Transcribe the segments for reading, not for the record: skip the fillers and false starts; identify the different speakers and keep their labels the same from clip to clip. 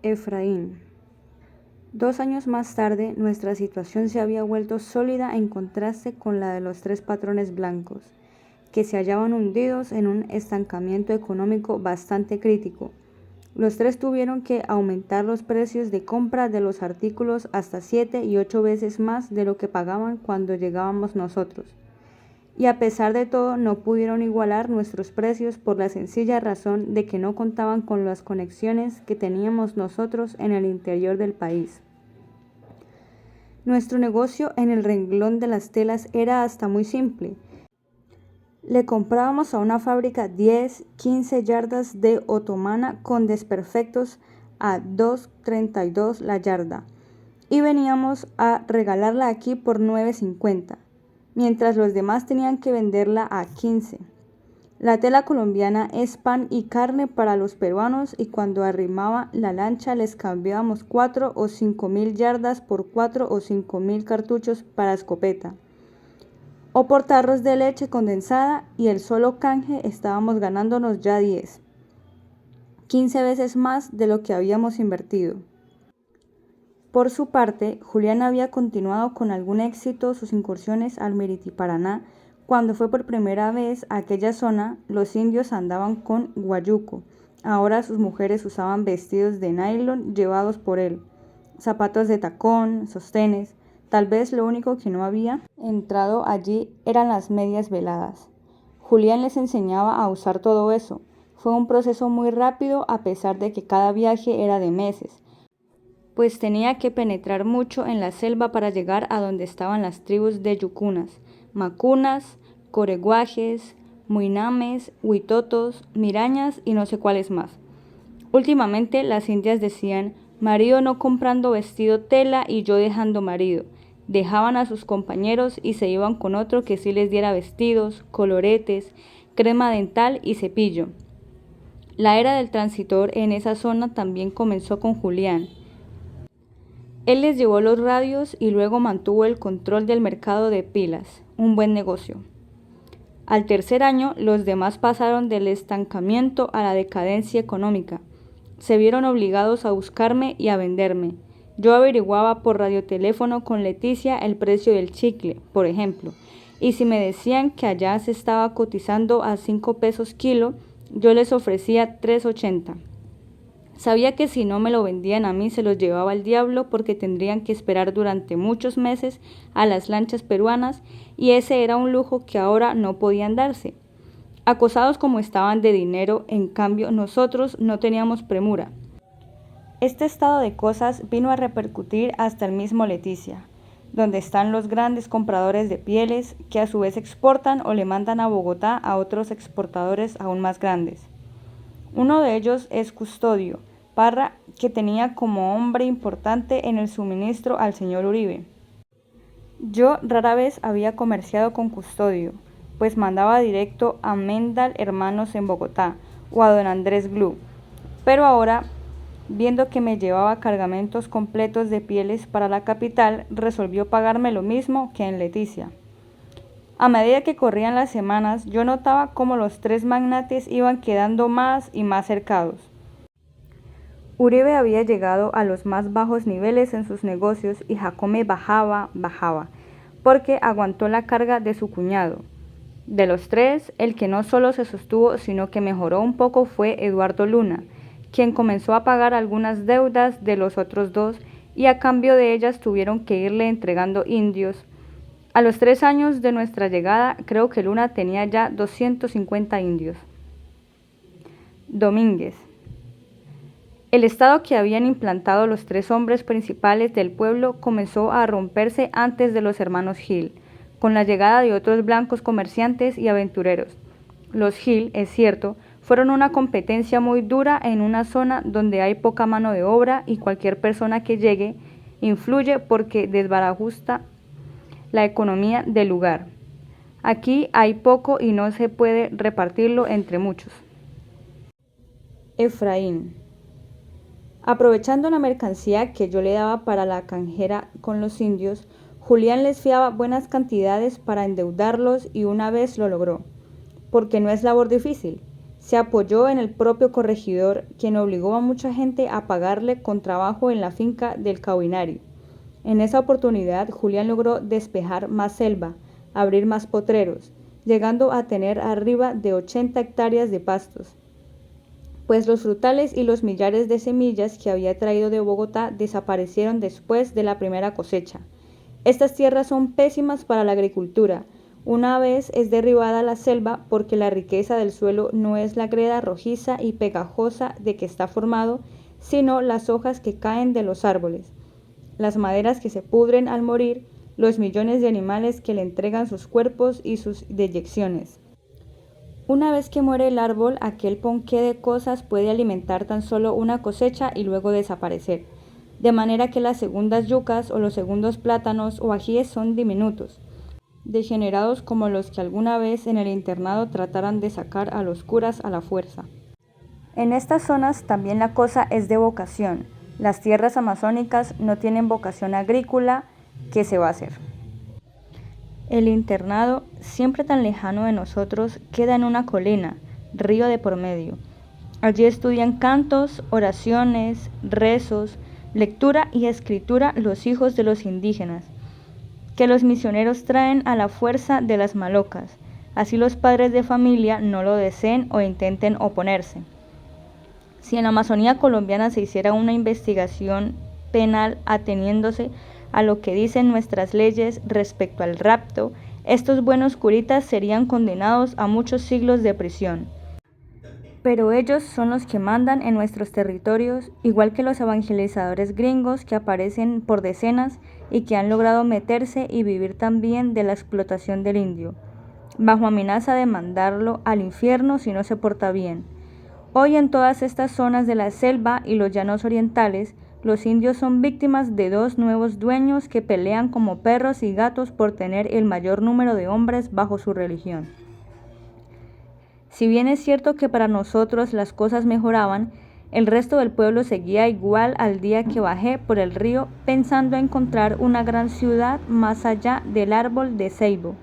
Speaker 1: Efraín. 2 años más tarde, nuestra situación se había vuelto sólida en contraste con la de los 3 patrones blancos, que se hallaban hundidos en un estancamiento económico bastante crítico. Los 3 tuvieron que aumentar los precios de compra de los artículos hasta 7 y 8 veces más de lo que pagaban cuando llegábamos nosotros. Y a pesar de todo no pudieron igualar nuestros precios por la sencilla razón de que no contaban con las conexiones que teníamos nosotros en el interior del país. Nuestro negocio en el renglón de las telas era hasta muy simple. Le comprábamos a una fábrica 10, 15 yardas de otomana con desperfectos a 2.32 la yarda y veníamos a regalarla aquí por 9.50. Mientras los demás tenían que venderla a 15. La tela colombiana es pan y carne para los peruanos y cuando arrimaba la lancha les cambiábamos 4 o 5 mil yardas por 4 o 5 mil cartuchos para escopeta o por tarros de leche condensada y el solo canje estábamos ganándonos ya 10, 15 veces más de lo que habíamos invertido. Por su parte, Julián había continuado con algún éxito sus incursiones al Merití-Paraná. Cuando fue por primera vez a aquella zona, los indios andaban con guayuco. Ahora sus mujeres usaban vestidos de nylon llevados por él, zapatos de tacón, sostenes. Tal vez lo único que no había entrado allí eran las medias veladas. Julián les enseñaba a usar todo eso. Fue un proceso muy rápido a pesar de que cada viaje era de meses, pues tenía que penetrar mucho en la selva para llegar a donde estaban las tribus de yucunas, macunas, coreguajes, muinames, huitotos, mirañas y no sé cuáles más. Últimamente las indias decían, marido no comprando vestido tela y yo dejando marido. Dejaban a sus compañeros y se iban con otro que sí les diera vestidos, coloretes, crema dental y cepillo. La era del transitor en esa zona también comenzó con Julián. Él les llevó los radios y luego mantuvo el control del mercado de pilas, un buen negocio. Al tercer año, los demás pasaron del estancamiento a la decadencia económica. Se vieron obligados a buscarme y a venderme. Yo averiguaba por radioteléfono con Leticia el precio del chicle, por ejemplo, y si me decían que allá se estaba cotizando a 5 pesos kilo, yo les ofrecía 3.80. Sabía que si no me lo vendían a mí se los llevaba el diablo porque tendrían que esperar durante muchos meses a las lanchas peruanas y ese era un lujo que ahora no podían darse. Acosados como estaban de dinero, en cambio nosotros no teníamos premura. Este estado de cosas vino a repercutir hasta el mismo Leticia, donde están los grandes compradores de pieles que a su vez exportan o le mandan a Bogotá a otros exportadores aún más grandes. Uno de ellos es Custodio Parra, que tenía como hombre importante en el suministro al señor Uribe. Yo rara vez había comerciado con Custodio, pues mandaba directo a Mendal Hermanos en Bogotá o a don Andrés Glú, pero ahora, viendo que me llevaba cargamentos completos de pieles para la capital, resolvió pagarme lo mismo que en Leticia. A medida que corrían las semanas, yo notaba cómo los 3 magnates iban quedando más y más cercados. Uribe había llegado a los más bajos niveles en sus negocios y Jacome bajaba, porque aguantó la carga de su cuñado. De los 3, el que no solo se sostuvo, sino que mejoró un poco fue Eduardo Luna, quien comenzó a pagar algunas deudas de los otros 2 y a cambio de ellas tuvieron que irle entregando indios. A los 3 años de nuestra llegada, creo que Luna tenía ya 250 indios. Domínguez. El estado que habían implantado los 3 hombres principales del pueblo comenzó a romperse antes de los hermanos Gil, con la llegada de otros blancos comerciantes y aventureros. Los Gil, es cierto, fueron una competencia muy dura en una zona donde hay poca mano de obra y cualquier persona que llegue influye porque desbarajusta la economía del lugar. Aquí hay poco y no se puede repartirlo entre muchos. Efraín. Aprovechando la mercancía que yo le daba para la canjera con los indios, Julián les fiaba buenas cantidades para endeudarlos y una vez lo logró. Porque no es labor difícil. se apoyó en el propio corregidor, quien obligó a mucha gente a pagarle con trabajo en la finca del Cauinari. En esa oportunidad, Julián logró despejar más selva, abrir más potreros, llegando a tener arriba de 80 hectáreas de pastos, pues los frutales y los millares de semillas que había traído de Bogotá desaparecieron después de la primera cosecha. Estas tierras son pésimas para la agricultura. Una vez es derribada la selva, porque la riqueza del suelo no es la greda rojiza y pegajosa de que está formado, sino las hojas que caen de los árboles, las maderas que se pudren al morir, los millones de animales que le entregan sus cuerpos y sus deyecciones. Una vez que muere el árbol, aquel ponqué de cosas puede alimentar tan solo una cosecha y luego desaparecer, de manera que las segundas yucas o los segundos plátanos o ajíes son diminutos, degenerados como los que alguna vez en el internado trataran de sacar a los curas a la fuerza. En estas zonas también la cosa es de vocación. Las tierras amazónicas no tienen vocación agrícola. ¿Qué se va a hacer? El internado, siempre tan lejano de nosotros, queda en una colina, río de por medio. Allí estudian cantos, oraciones, rezos, lectura y escritura los hijos de los indígenas, que los misioneros traen a la fuerza de las malocas, así los padres de familia no lo deseen o intenten oponerse. Si en la Amazonía colombiana se hiciera una investigación penal ateniéndose a lo que dicen nuestras leyes respecto al rapto, estos buenos curitas serían condenados a muchos siglos de prisión. Pero ellos son los que mandan en nuestros territorios, igual que los evangelizadores gringos que aparecen por decenas y que han logrado meterse y vivir también de la explotación del indio, bajo amenaza de mandarlo al infierno si no se porta bien. Hoy en todas estas zonas de la selva y los llanos orientales, los indios son víctimas de dos nuevos dueños que pelean como perros y gatos por tener el mayor número de hombres bajo su religión. Si bien es cierto que para nosotros las cosas mejoraban, el resto del pueblo seguía igual al día que bajé por el río pensando encontrar una gran ciudad más allá del árbol de ceibo.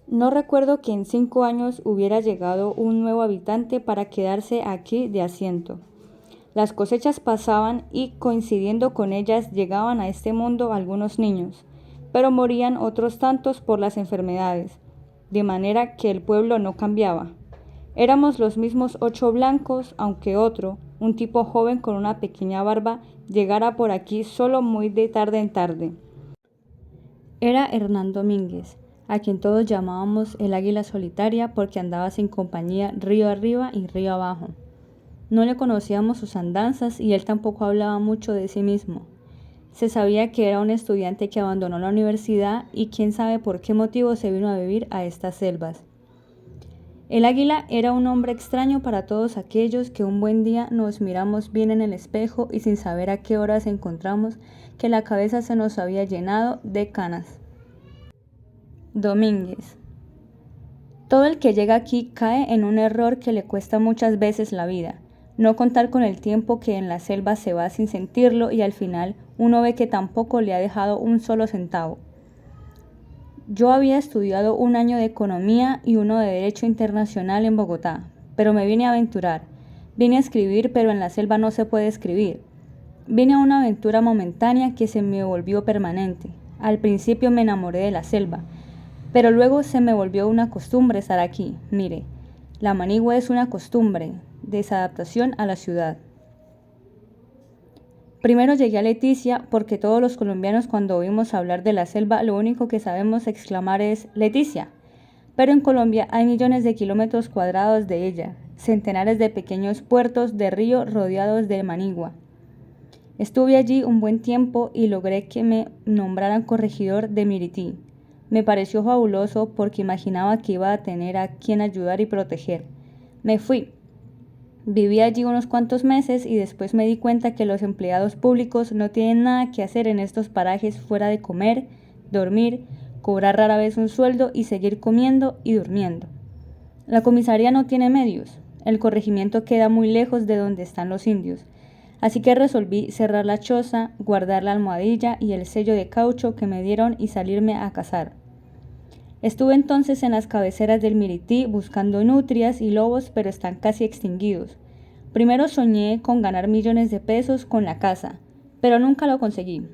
Speaker 1: No recuerdo que en 5 años hubiera llegado un nuevo habitante para quedarse aquí de asiento. Las cosechas pasaban y, coincidiendo con ellas, llegaban a este mundo algunos niños, pero morían otros tantos por las enfermedades, de manera que el pueblo no cambiaba. Éramos los mismos 8 blancos, aunque otro, un tipo joven con una pequeña barba, llegara por aquí solo muy de tarde en tarde. Era Hernán Domínguez, a quien todos llamábamos el águila solitaria porque andaba sin compañía río arriba y río abajo. No le conocíamos sus andanzas y él tampoco hablaba mucho de sí mismo. Se sabía que era un estudiante que abandonó la universidad y quién sabe por qué motivo se vino a vivir a estas selvas. El águila era un hombre extraño para todos aquellos que un buen día nos miramos bien en el espejo y sin saber a qué horas encontramos que la cabeza se nos había llenado de canas. Domínguez. Todo el que llega aquí cae en un error que le cuesta muchas veces la vida. No contar con el tiempo que en la selva se va sin sentirlo y al final uno ve que tampoco le ha dejado un solo centavo. Yo había estudiado 1 año de Economía y 1 de Derecho Internacional en Bogotá, pero me vine a aventurar. Vine a escribir, pero en la selva no se puede escribir. Vine a una aventura momentánea que se me volvió permanente. Al principio me enamoré de la selva, pero luego se me volvió una costumbre estar aquí. Mire, la manigua es una costumbre, desadaptación a la ciudad. Primero llegué a Leticia porque todos los colombianos cuando oímos hablar de la selva lo único que sabemos exclamar es Leticia. Pero en Colombia hay millones de kilómetros cuadrados de ella, centenares de pequeños puertos de río rodeados de manigua. Estuve allí un buen tiempo y logré que me nombraran corregidor de Mirití. Me pareció fabuloso porque imaginaba que iba a tener a quien ayudar y proteger. Me fui. Viví allí unos cuantos meses y después me di cuenta que los empleados públicos no tienen nada que hacer en estos parajes fuera de comer, dormir, cobrar rara vez un sueldo y seguir comiendo y durmiendo. La comisaría no tiene medios. El corregimiento queda muy lejos de donde están los indios. Así que resolví cerrar la choza, guardar la almohadilla y el sello de caucho que me dieron y salirme a cazar. Estuve entonces en las cabeceras del Mirití buscando nutrias y lobos, pero están casi extinguidos. Primero soñé con ganar millones de pesos con la caza, pero nunca lo conseguí.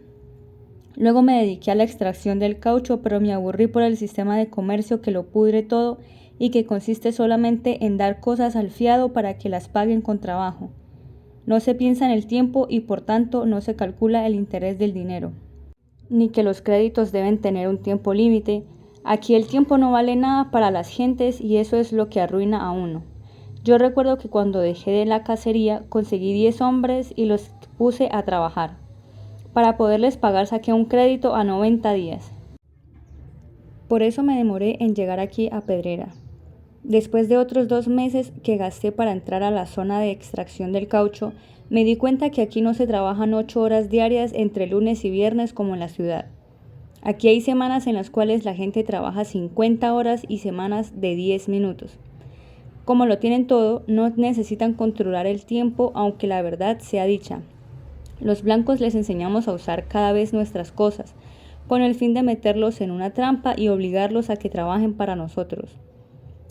Speaker 1: Luego me dediqué a la extracción del caucho, pero me aburrí por el sistema de comercio que lo pudre todo y que consiste solamente en dar cosas al fiado para que las paguen con trabajo. No se piensa en el tiempo y por tanto no se calcula el interés del dinero, ni que los créditos deben tener un tiempo límite. Aquí el tiempo no vale nada para las gentes y eso es lo que arruina a uno. Yo recuerdo que cuando dejé de la cacería conseguí 10 hombres y los puse a trabajar. Para poderles pagar saqué un crédito a 90 días. Por eso me demoré en llegar aquí a Pedrera. Después de otros 2 meses que gasté para entrar a la zona de extracción del caucho, me di cuenta que aquí no se trabajan 8 horas diarias entre lunes y viernes como en la ciudad. Aquí hay semanas en las cuales la gente trabaja 50 horas y semanas de 10 minutos. Como lo tienen todo, no necesitan controlar el tiempo, aunque la verdad sea dicha. Los blancos les enseñamos a usar cada vez nuestras cosas, con el fin de meterlos en una trampa y obligarlos a que trabajen para nosotros.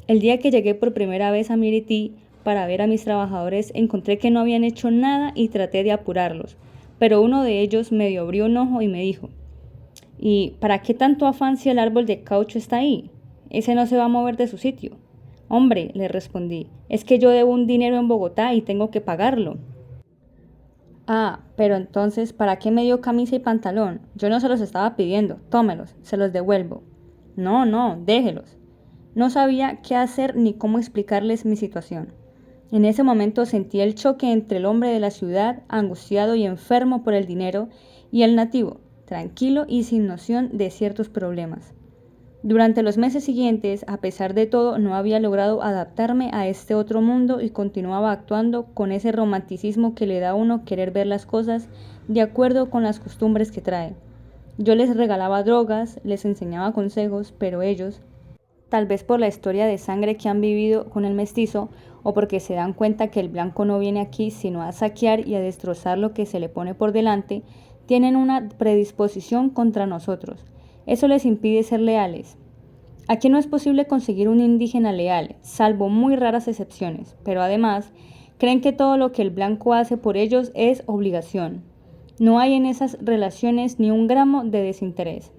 Speaker 1: El día que llegué por primera vez a Mirití para ver a mis trabajadores, encontré que no habían hecho nada y traté de apurarlos, pero uno de ellos medio abrió un ojo y me dijo: ¿y para qué tanto afán si el árbol de caucho está ahí? Ese no se va a mover de su sitio. Hombre, le respondí, es que yo debo un dinero en Bogotá y tengo que pagarlo. Ah, pero entonces, ¿para qué me dio camisa y pantalón? Yo no se los estaba pidiendo, tómelos, se los devuelvo. No, déjelos. No sabía qué hacer ni cómo explicarles mi situación. En ese momento sentí el choque entre el hombre de la ciudad, angustiado y enfermo por el dinero, y el nativo, tranquilo y sin noción de ciertos problemas. Durante los meses siguientes, a pesar de todo, no había logrado adaptarme a este otro mundo y continuaba actuando con ese romanticismo que le da a uno querer ver las cosas de acuerdo con las costumbres que trae. Yo les regalaba drogas, les enseñaba consejos, pero ellos, tal vez por la historia de sangre que han vivido con el mestizo, o porque se dan cuenta que el blanco no viene aquí sino a saquear y a destrozar lo que se le pone por delante, tienen una predisposición contra nosotros. Eso les impide ser leales. Aquí no es posible conseguir un indígena leal, salvo muy raras excepciones, pero además creen que todo lo que el blanco hace por ellos es obligación. No hay en esas relaciones ni un gramo de desinterés.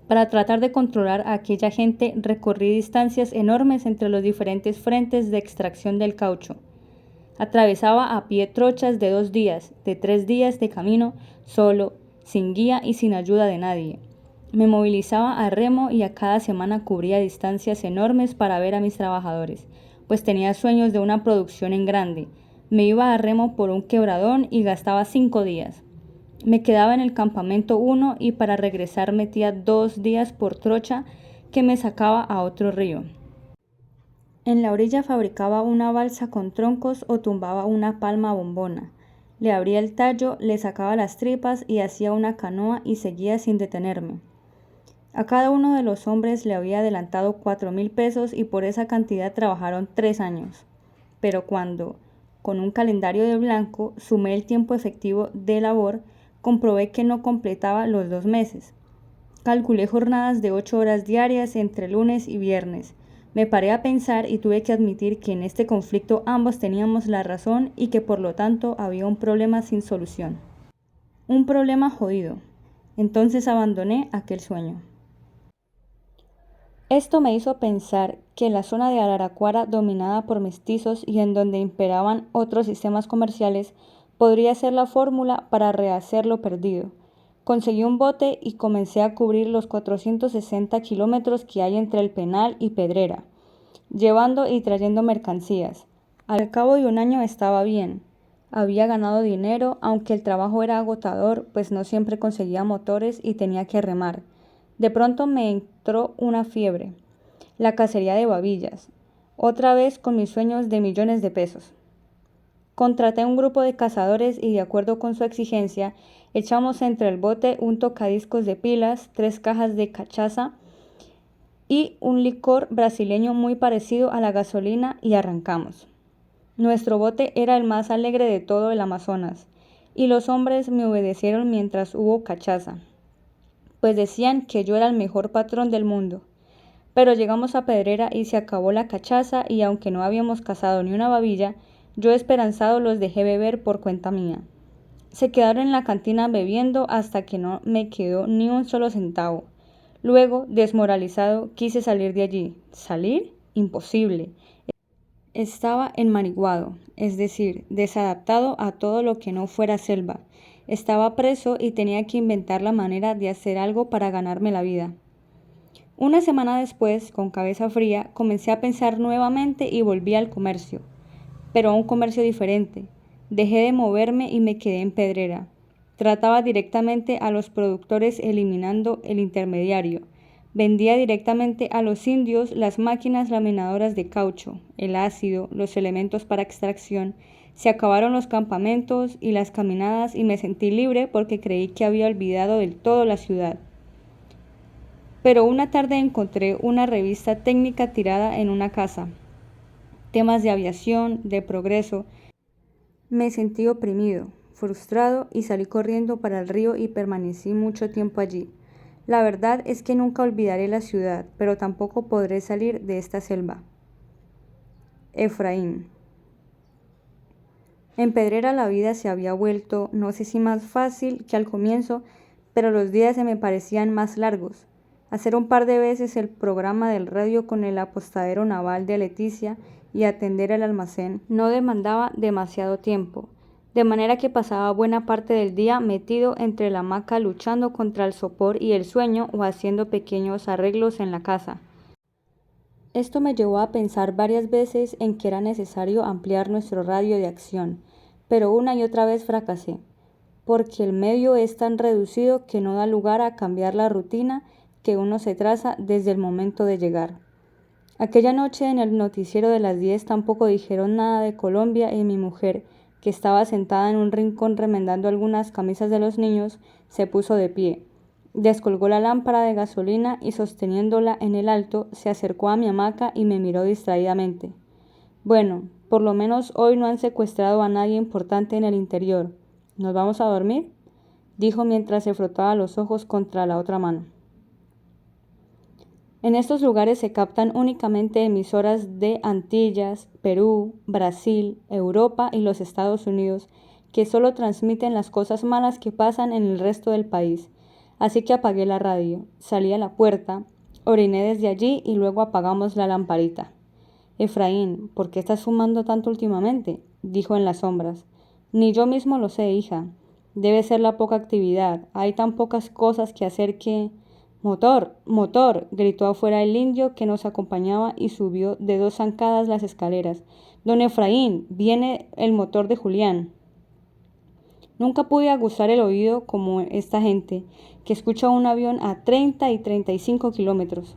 Speaker 1: Para tratar de controlar a aquella gente recorrí distancias enormes entre los diferentes frentes de extracción del caucho. Atravesaba a pie trochas de 2 días, de 3 días de camino, solo, sin guía y sin ayuda de nadie. Me movilizaba a remo y a cada semana cubría distancias enormes para ver a mis trabajadores, pues tenía sueños de una producción en grande. Me iba a remo por un quebradón y gastaba 5 días. Me quedaba en el campamento 1 y para regresar metía 2 días por trocha que me sacaba a otro río. En la orilla fabricaba una balsa con troncos o tumbaba una palma bombona. Le abría el tallo, le sacaba las tripas y hacía una canoa y seguía sin detenerme. A cada uno de los hombres le había adelantado 4,000 pesos y por esa cantidad trabajaron 3 años. Pero cuando, con un calendario de blanco, sumé el tiempo efectivo de labor, comprobé que no completaba los 2 meses. Calculé jornadas de 8 horas diarias entre lunes y viernes. Me paré a pensar y tuve que admitir que en este conflicto ambos teníamos la razón y que por lo tanto había un problema sin solución. Un problema jodido. Entonces abandoné aquel sueño. Esto me hizo pensar que la zona de Araraquara, dominada por mestizos y en donde imperaban otros sistemas comerciales, podría ser la fórmula para rehacer lo perdido. Conseguí un bote y comencé a cubrir los 460 kilómetros que hay entre el Penal y Pedrera, llevando y trayendo mercancías. Al cabo de un año estaba bien. Había ganado dinero, aunque el trabajo era agotador, pues no siempre conseguía motores y tenía que remar. De pronto me entró una fiebre, la cacería de babillas, otra vez con mis sueños de millones de pesos. Contraté un grupo de cazadores y de acuerdo con su exigencia, echamos entre el bote un tocadiscos de pilas, 3 cajas de cachaza y un licor brasileño muy parecido a la gasolina y arrancamos. Nuestro bote era el más alegre de todo el Amazonas y los hombres me obedecieron mientras hubo cachaza. pues decían que yo era el mejor patrón del mundo. Pero llegamos a Pedrera y se acabó la cachaza y aunque no habíamos cazado ni una babilla, yo esperanzado los dejé beber por cuenta mía. Se quedaron en la cantina bebiendo hasta que no me quedó ni un solo centavo. Luego, desmoralizado, quise salir de allí. ¿Salir? Imposible. Estaba enmariguado, es decir, desadaptado a todo lo que no fuera selva. Estaba preso y tenía que inventar la manera de hacer algo para ganarme la vida. Una semana después, con cabeza fría, comencé a pensar nuevamente y volví al comercio, pero a un comercio diferente. Dejé de moverme y me quedé en Pedrera. Trataba directamente a los productores eliminando el intermediario. Vendía directamente a los indios las máquinas laminadoras de caucho, el ácido, los elementos para extracción. Se acabaron los campamentos y las caminadas y me sentí libre porque creí que había olvidado del todo la ciudad. Pero una tarde encontré una revista técnica tirada en una casa. Temas de aviación, de progreso. Me sentí oprimido, frustrado y salí corriendo para el río y permanecí mucho tiempo allí. La verdad es que nunca olvidaré la ciudad, pero tampoco podré salir de esta selva. Efraín. En Pedrera la vida se había vuelto, no sé si más fácil que al comienzo, pero los días se me parecían más largos. Hacer un par de veces el programa del radio con el apostadero naval de Leticia y atender el almacén no demandaba demasiado tiempo, de manera que pasaba buena parte del día metido entre la hamaca luchando contra el sopor y el sueño o haciendo pequeños arreglos en la casa. Esto me llevó a pensar varias veces en que era necesario ampliar nuestro radio de acción, pero una y otra vez fracasé, porque el medio es tan reducido que no da lugar a cambiar la rutina que uno se traza desde el momento de llegar. Aquella noche en el noticiero de las 10 tampoco dijeron nada de Colombia y mi mujer, que estaba sentada en un rincón remendando algunas camisas de los niños, se puso de pie. Descolgó la lámpara de gasolina y sosteniéndola en el alto, se acercó a mi hamaca y me miró distraídamente. Bueno, por lo menos hoy no han secuestrado a nadie importante en el interior. ¿Nos vamos a dormir?, dijo mientras se frotaba los ojos contra la otra mano. En estos lugares se captan únicamente emisoras de Antillas, Perú, Brasil, Europa y los Estados Unidos, que solo transmiten las cosas malas que pasan en el resto del país. Así que apagué la radio, salí a la puerta, oriné desde allí y luego apagamos la lamparita. Efraín, ¿por qué estás fumando tanto últimamente?, dijo en las sombras. Ni yo mismo lo sé, hija. Debe ser la poca actividad. Hay tan pocas cosas que hacer que... —¡Motor! ¡Motor! —gritó afuera el indio que nos acompañaba y subió de 2 zancadas las escaleras. —Don Efraín, viene el motor de Julián. Nunca pude aguzar el oído como esta gente, que escucha un avión a 30 y 35 kilómetros.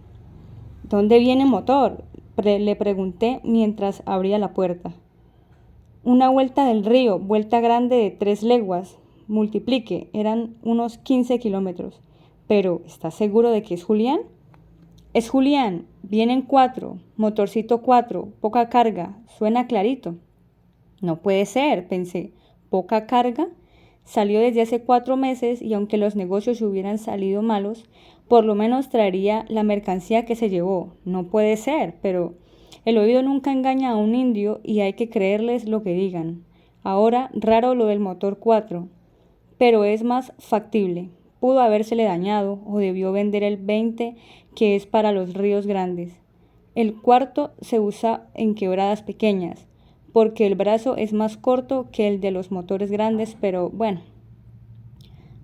Speaker 1: —¿Dónde viene motor? —le pregunté mientras abría la puerta. —Una vuelta del río, vuelta grande de 3 leguas. Multiplique, eran unos 15 kilómetros. —Pero, ¿estás seguro de que es Julián? —Es Julián, vienen 4, motorcito 4, poca carga, suena clarito. No puede ser, pensé, ¿poca carga? Salió desde hace 4 meses y aunque los negocios hubieran salido malos, por lo menos traería la mercancía que se llevó. No puede ser, pero el oído nunca engaña a un indio y hay que creerles lo que digan. Ahora, raro lo del motor 4, pero es más factible. Pudo habérsele dañado o debió vender el 20 que es para los ríos grandes. El 4 se usa en quebradas pequeñas, porque el brazo es más corto que el de los motores grandes, pero bueno.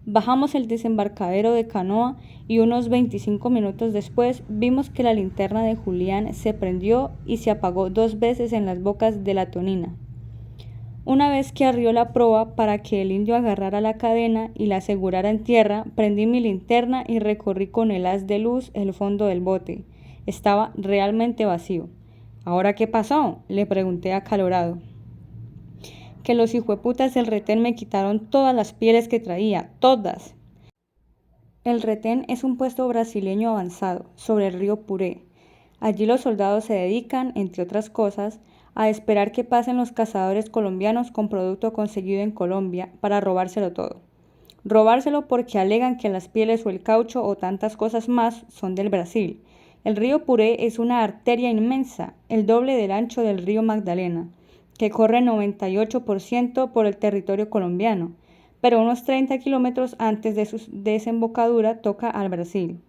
Speaker 1: Bajamos el desembarcadero de canoa y unos 25 minutos después vimos que la linterna de Julián se prendió y se apagó 2 veces en las bocas de la tonina. Una vez que arrió la proa para que el indio agarrara la cadena y la asegurara en tierra, prendí mi linterna y recorrí con el haz de luz el fondo del bote. Estaba realmente vacío. —¿Ahora qué pasó? —le pregunté acalorado. —Que los hijueputas del retén me quitaron todas las pieles que traía, todas. El retén es un puesto brasileño avanzado, sobre el río Puré. Allí los soldados se dedican, entre otras cosas, a esperar que pasen los cazadores colombianos con producto conseguido en Colombia para robárselo todo. Robárselo porque alegan que las pieles o el caucho o tantas cosas más son del Brasil. El río Puré es una arteria inmensa, el doble del ancho del río Magdalena, que corre 98% por el territorio colombiano, pero unos 30 kilómetros antes de su desembocadura toca al Brasil.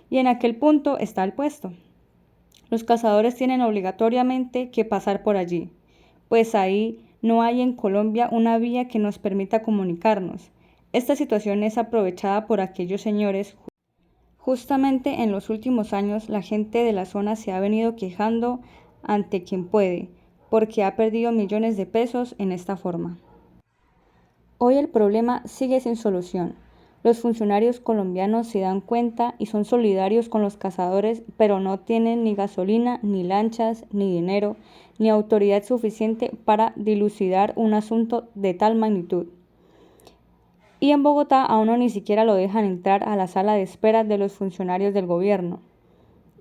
Speaker 1: Y en aquel punto está el puesto. Los cazadores tienen obligatoriamente que pasar por allí, pues ahí no hay en Colombia una vía que nos permita comunicarnos. Esta situación es aprovechada por aquellos señores. Justamente en los últimos años la gente de la zona se ha venido quejando ante quien puede, porque ha perdido millones de pesos en esta forma. Hoy el problema sigue sin solución. Los funcionarios colombianos se dan cuenta y son solidarios con los cazadores, pero no tienen ni gasolina, ni lanchas, ni dinero, ni autoridad suficiente para dilucidar un asunto de tal magnitud. Y en Bogotá a uno ni siquiera lo dejan entrar a la sala de espera de los funcionarios del gobierno.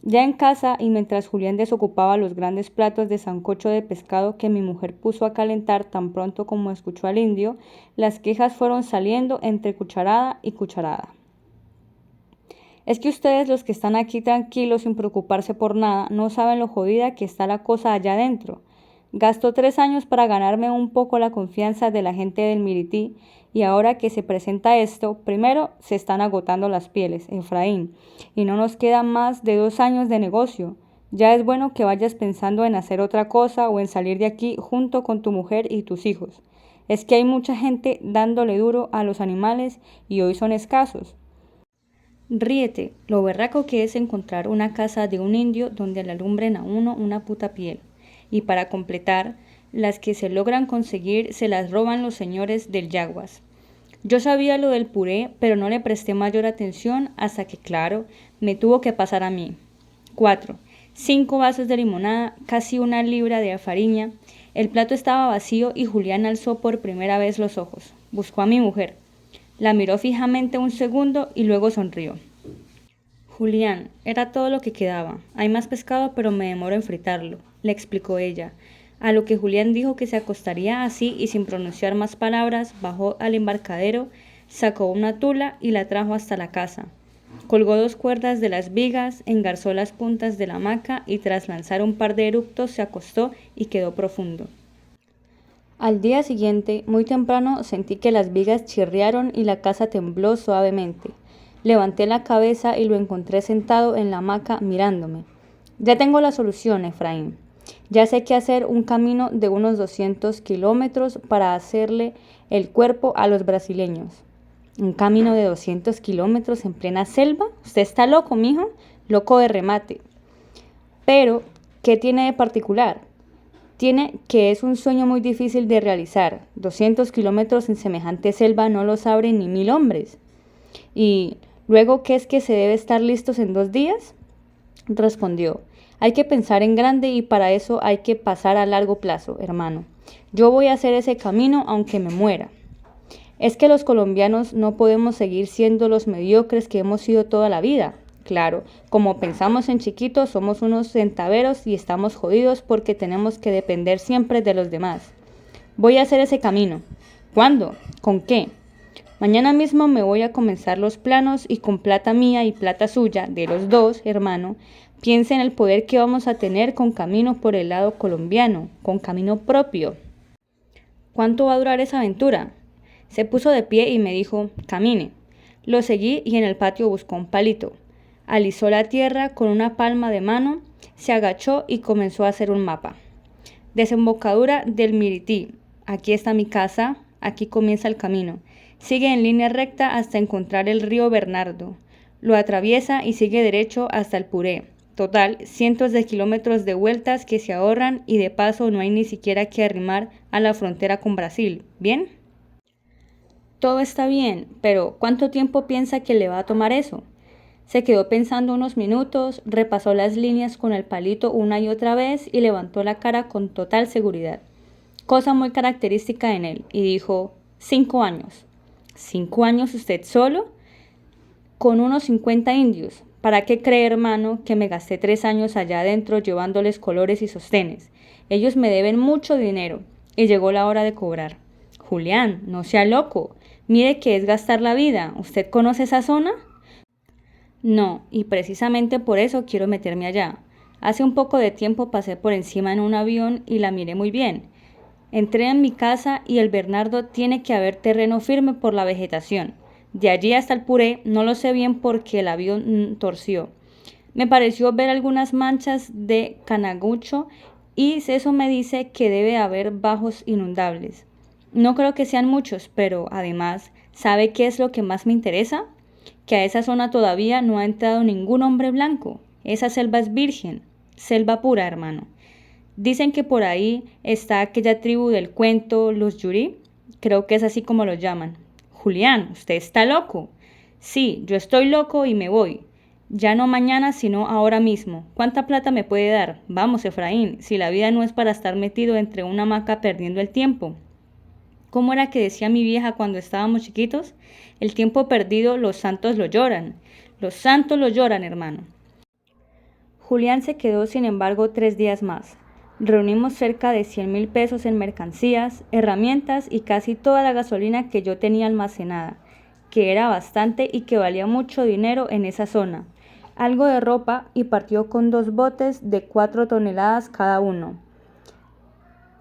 Speaker 1: Ya en casa y mientras Julián desocupaba los grandes platos de sancocho de pescado que mi mujer puso a calentar tan pronto como escuchó al indio, las quejas fueron saliendo entre cucharada y cucharada. Es que ustedes, los que están aquí tranquilos sin preocuparse por nada, no saben lo jodida que está la cosa allá adentro. Gasto 3 años para ganarme un poco la confianza de la gente del Mirití y ahora que se presenta esto, primero se están agotando las pieles, Efraín, y no nos quedan más de 2 años de negocio. Ya es bueno que vayas pensando en hacer otra cosa o en salir de aquí junto con tu mujer y tus hijos. Es que hay mucha gente dándole duro a los animales y hoy son escasos. Ríete, lo berraco que es encontrar una casa de un indio donde le alumbren a uno una puta piel. Y para completar, las que se logran conseguir se las roban los señores del Yaguas. Yo sabía lo del puré, pero no le presté mayor atención hasta que, claro, me tuvo que pasar a mí. 4. 5 vasos de limonada, casi 1 libra de fariña. El plato estaba vacío y Julián alzó por primera vez los ojos. Buscó a mi mujer. La miró fijamente un segundo y luego sonrió. Julián, era todo lo que quedaba. Hay más pescado, pero me demoro en fritarlo, le explicó ella. A lo que Julián dijo que se acostaría así y sin pronunciar más palabras, bajó al embarcadero, sacó una tula y la trajo hasta la casa. Colgó 2 cuerdas de las vigas, engarzó las puntas de la hamaca y tras lanzar un par de eructos se acostó y quedó profundo. Al día siguiente, muy temprano, sentí que las vigas chirriaron y la casa tembló suavemente. Levanté la cabeza y lo encontré sentado en la hamaca mirándome. Ya tengo la solución, Efraín. Ya sé que hacer un camino de unos 200 kilómetros para hacerle el cuerpo a los brasileños. ¿Un camino de 200 kilómetros en plena selva? Usted está loco, mijo. Loco de remate. Pero, ¿qué tiene de particular? Tiene que es un sueño muy difícil de realizar. 200 kilómetros en semejante selva no los abren ni 1000 hombres. Y luego, ¿qué es que se debe estar listos en 2 días? Respondió, hay que pensar en grande y para eso hay que pasar a largo plazo, hermano. Yo voy a hacer ese camino aunque me muera. Es que los colombianos no podemos seguir siendo los mediocres que hemos sido toda la vida. Claro, como pensamos en chiquito, somos unos centaveros y estamos jodidos porque tenemos que depender siempre de los demás. Voy a hacer ese camino. ¿Cuándo? ¿Con qué? Mañana mismo me voy a comenzar los planos y con plata mía y plata suya, de los dos, hermano, piense en el poder que vamos a tener con camino por el lado colombiano, con camino propio. ¿Cuánto va a durar esa aventura? Se puso de pie y me dijo, camine. Lo seguí y en el patio buscó un palito. Alisó la tierra con una palma de mano, se agachó y comenzó a hacer un mapa. Desembocadura del Mirití. Aquí está mi casa, aquí comienza el camino. Sigue en línea recta hasta encontrar el río Bernardo. Lo atraviesa y sigue derecho hasta el Puré. Total, cientos de kilómetros de vueltas que se ahorran y de paso no hay ni siquiera que arrimar a la frontera con Brasil. ¿Bien? Todo está bien, pero ¿cuánto tiempo piensa que le va a tomar eso? Se quedó pensando unos minutos, repasó las líneas con el palito una y otra vez y levantó la cara con total seguridad. Cosa muy característica en él, y dijo, 5 años. ¿5 años usted solo? Con unos 50 indios. ¿Para qué cree, hermano, que me gasté 3 años allá adentro llevándoles colores y sostenes? Ellos me deben mucho dinero, y llegó la hora de cobrar. Julián, no sea loco. Mire que es gastar la vida. ¿Usted conoce esa zona? No, y precisamente por eso quiero meterme allá. Hace un poco de tiempo pasé por encima en un avión y la miré muy bien. Entré en mi casa y el Bernardo tiene que haber terreno firme por la vegetación. De allí hasta el Puré no lo sé bien porque el avión torció. Me pareció ver algunas manchas de canagucho y eso me dice que debe haber bajos inundables. No creo que sean muchos, pero además, ¿sabe qué es lo que más me interesa? Que a esa zona todavía no ha entrado ningún hombre blanco. Esa selva es virgen, selva pura, hermano. Dicen que por ahí está aquella tribu del cuento, los Yuri. Creo que es así como lo llaman. Julián, usted está loco. Sí, yo estoy loco y me voy. Ya no mañana, sino ahora mismo. ¿Cuánta plata me puede dar? Vamos, Efraín, si la vida no es para estar metido entre una hamaca perdiendo el tiempo. ¿Cómo era que decía mi vieja cuando estábamos chiquitos? El tiempo perdido, los santos lo lloran. Los santos lo lloran, hermano. Julián se quedó, sin embargo, 3 días más. Reunimos cerca de 100,000 pesos en mercancías, herramientas y casi toda la gasolina que yo tenía almacenada, que era bastante y que valía mucho dinero en esa zona. Algo de ropa y partió con 2 botes de 4 toneladas cada uno.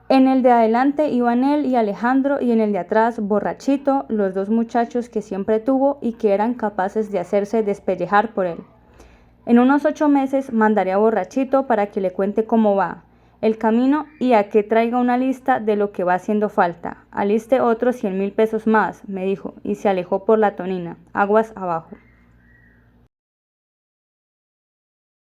Speaker 1: En el de adelante iban él y Alejandro y en el de atrás Borrachito, los 2 muchachos que siempre tuvo y que eran capaces de hacerse despellejar por él. En unos 8 meses mandaré a Borrachito para que le cuente cómo va el camino y a que traiga una lista de lo que va haciendo falta. Aliste otros 100,000 pesos más, me dijo, y se alejó por la tonina, aguas abajo.